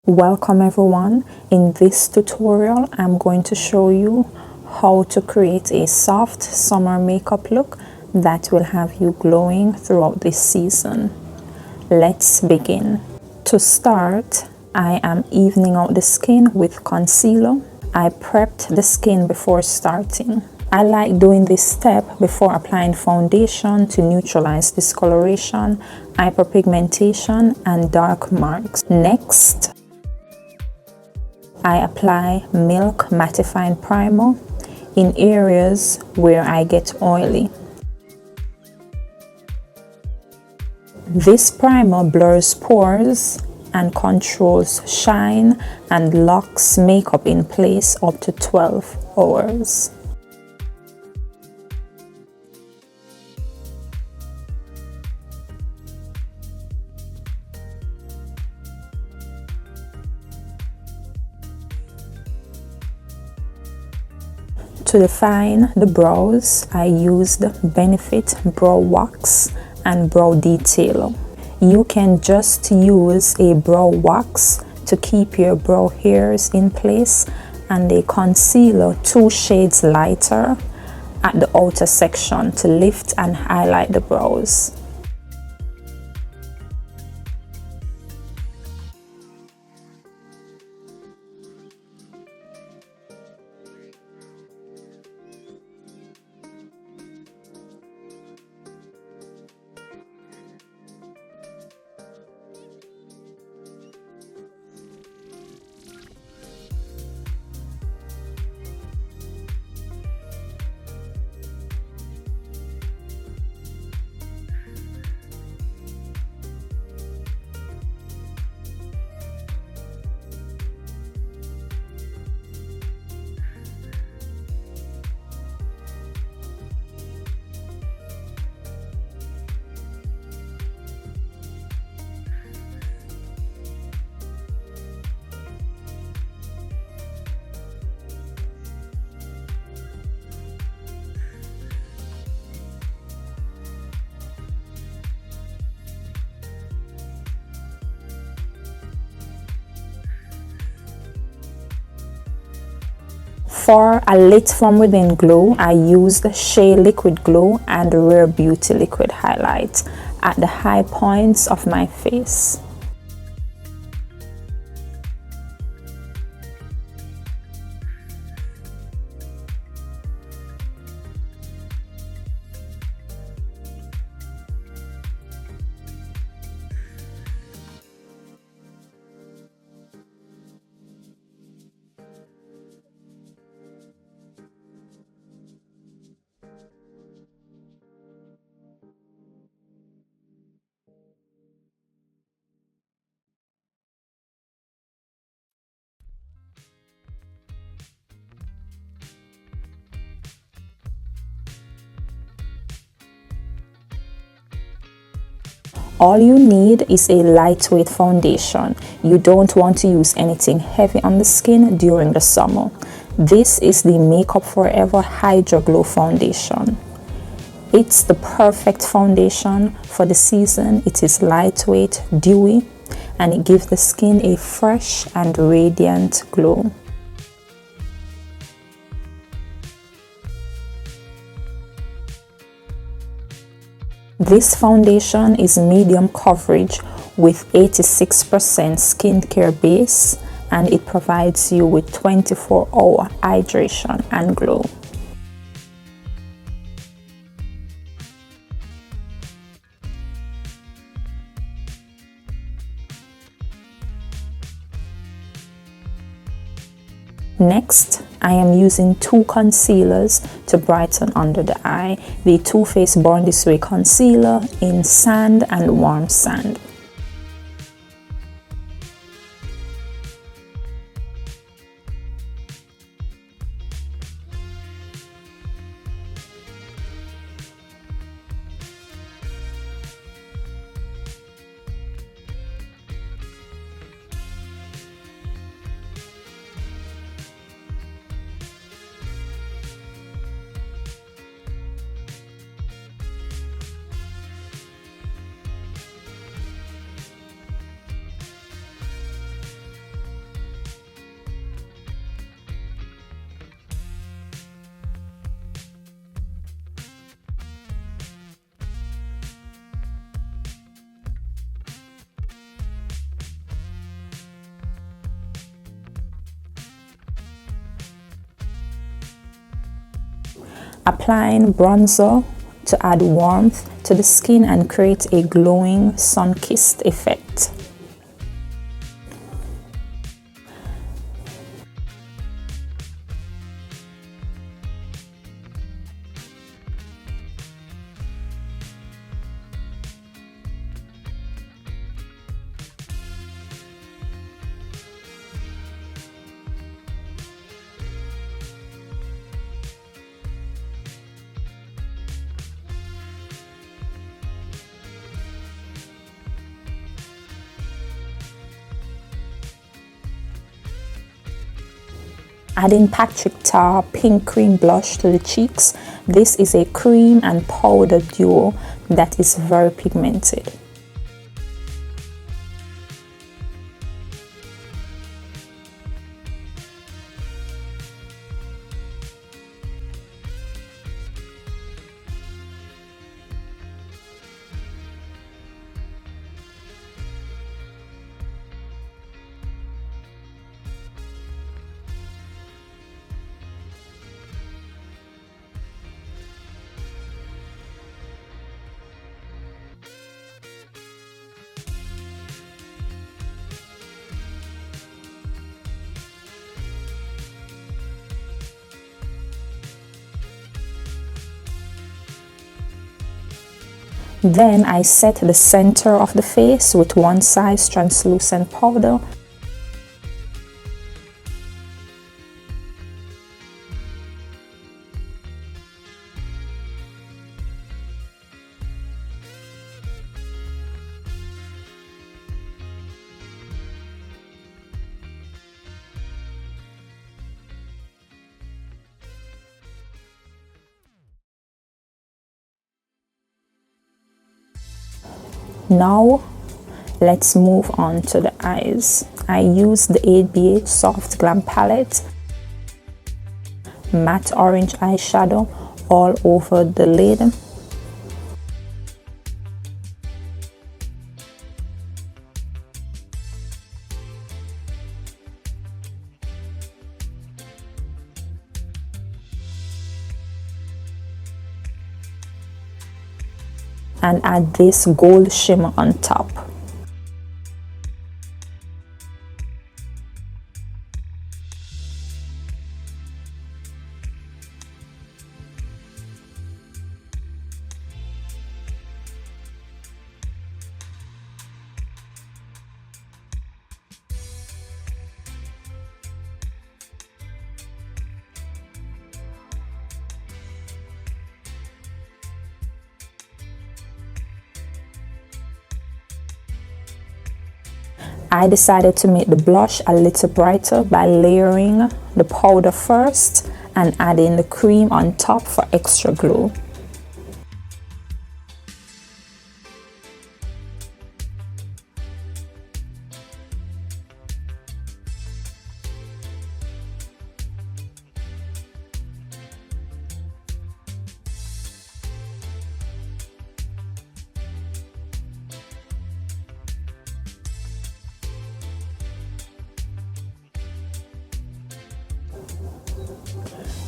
Welcome everyone. In this tutorial, I'm going to show you how to create a soft summer makeup look that will have you glowing throughout this season. Let's begin. To start, I am evening out the skin with concealer. I prepped the skin before starting. I like doing this step before applying foundation to neutralize discoloration, hyperpigmentation, and dark marks. Next, I apply Milk Mattifying Primer in areas where I get oily. This primer blurs pores and controls shine and locks makeup in place up to 12 hours. To define the brows, I used Benefit Brow Wax and Brow Detailer. You can just use a brow wax to keep your brow hairs in place and a concealer 2 shades lighter at the outer section to lift and highlight the brows. For a lit from within glow, I used Shea Liquid Glow and Rare Beauty Liquid Highlight at the high points of my face. All you need is a lightweight foundation. You don't want to use anything heavy on the skin during the summer. This is the Makeup Forever Hydra Glow Foundation. It's the perfect foundation for the season. It is lightweight, dewy, and it gives the skin a fresh and radiant glow. This foundation is medium coverage with 86% skincare base, and it provides you with 24-hour hydration and glow. Next, I am using 2 concealers to brighten under the eye. The Too Faced Born This Way concealer in Sand and Warm Sand. Applying bronzer to add warmth to the skin and create a glowing sun-kissed effect. Adding Patrick Tar Pink Cream Blush to the cheeks. This is a cream and powder duo that is very pigmented. Then I set the center of the face with one size translucent powder. Now let's move on to the eyes. I use the 8BH Soft Glam Palette, matte orange eyeshadow all over the lid. And add this gold shimmer on top. I decided to make the blush a little brighter by layering the powder first and adding the cream on top for extra glow.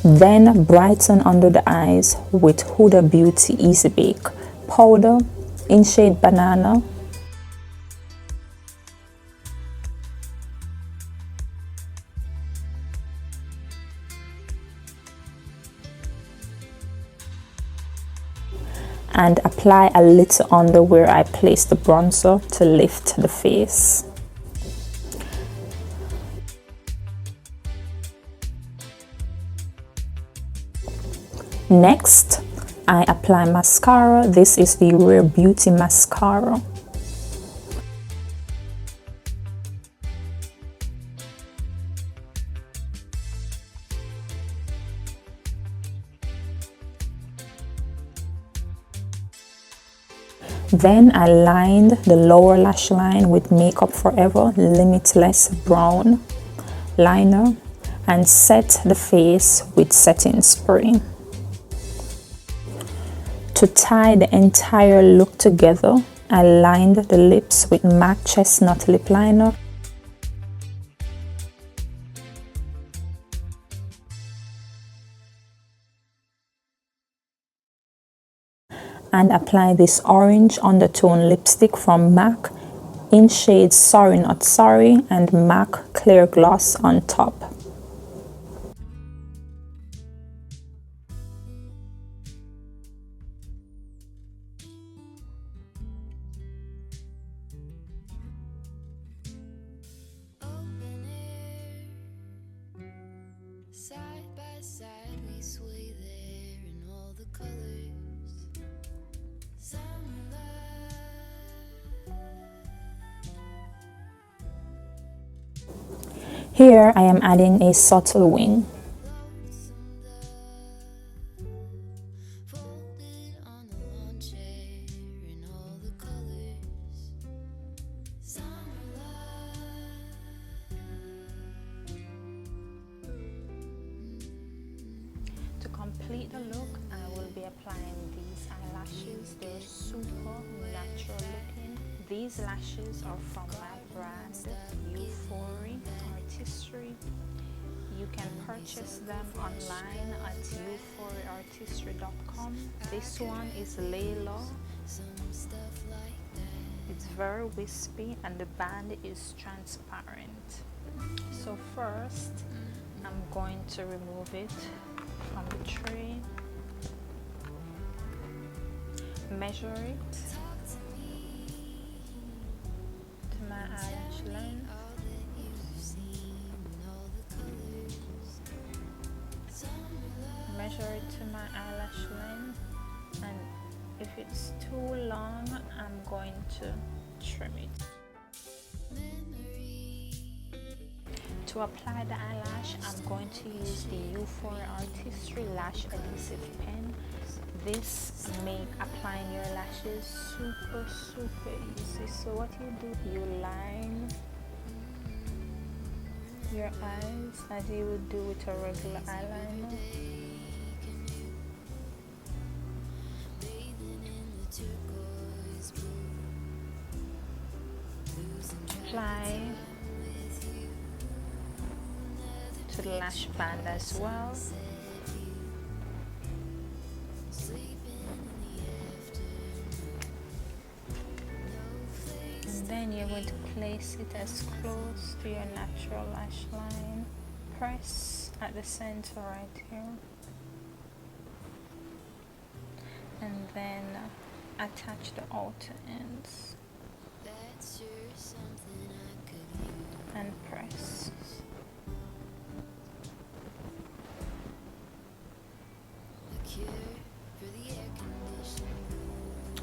Then brighten under the eyes with Huda Beauty Easy Bake powder in shade Banana. And apply a little under where I placed the bronzer to lift the face. Next, I apply mascara. This is the Rare Beauty mascara. Then I lined the lower lash line with Makeup Forever Limitless Brown liner and set the face with setting spray. To tie the entire look together, I lined the lips with MAC Chestnut Lip Liner. and apply this orange undertone lipstick from MAC in shades Sorry Not Sorry and MAC Clear Gloss on top. Side by side we sway there in all the colors. Summer love. Here I am adding a subtle wing. Lonesome love. Folded on the lawn chair in all the colors. Summer love. To complete the look, I will be applying these eyelashes. They're super natural looking. These lashes are from my brand Euphoria Artistry. You can purchase them online at euphoriaartistry.com. This one is Layla. It's very wispy and the band is transparent. So first, I'm going to remove it from the tray, measure it to my eyelash length, measure it to my eyelash length, and if it's too long, I'm going to trim it. To apply the eyelash, I'm going to use the Euphoria Artistry Lash Adhesive Pen. This makes applying your lashes super easy. So what you do, you line your eyes as you would do with a regular eyeliner. Apply to the lash band as well. And then you're going to place it as close to your natural lash line. Press at the center right here. And then attach the outer ends. And press.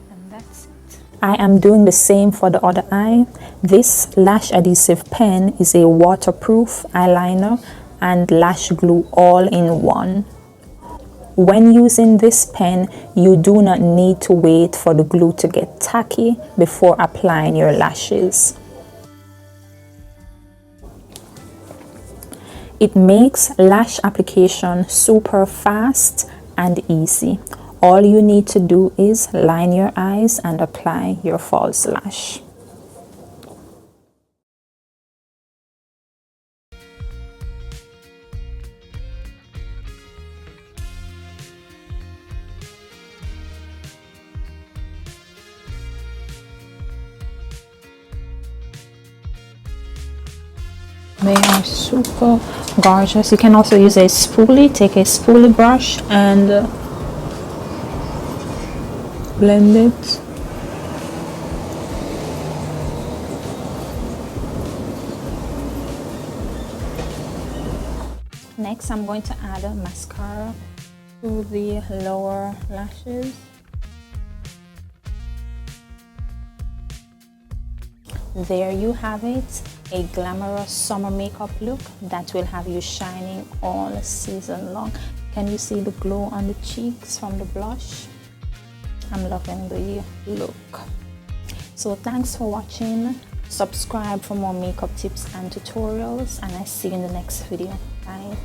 And that's it. I am doing the same for the other eye. This lash adhesive pen is a waterproof eyeliner and lash glue all in one. When using this pen, you do not need to wait for the glue to get tacky before applying your lashes. It makes lash application super fast and easy. All you need to do is line your eyes and apply your false lash. They are super gorgeous. You can also use a spoolie. Take a spoolie brush and blend it. Next, I'm going to add a mascara to the lower lashes. There you have it, a glamorous summer makeup look that will have you shining all season long. Can you see the glow on the cheeks from the blush? I'm loving the look. So thanks for watching. Subscribe for more makeup tips and tutorials, and I see you in the next video. Bye.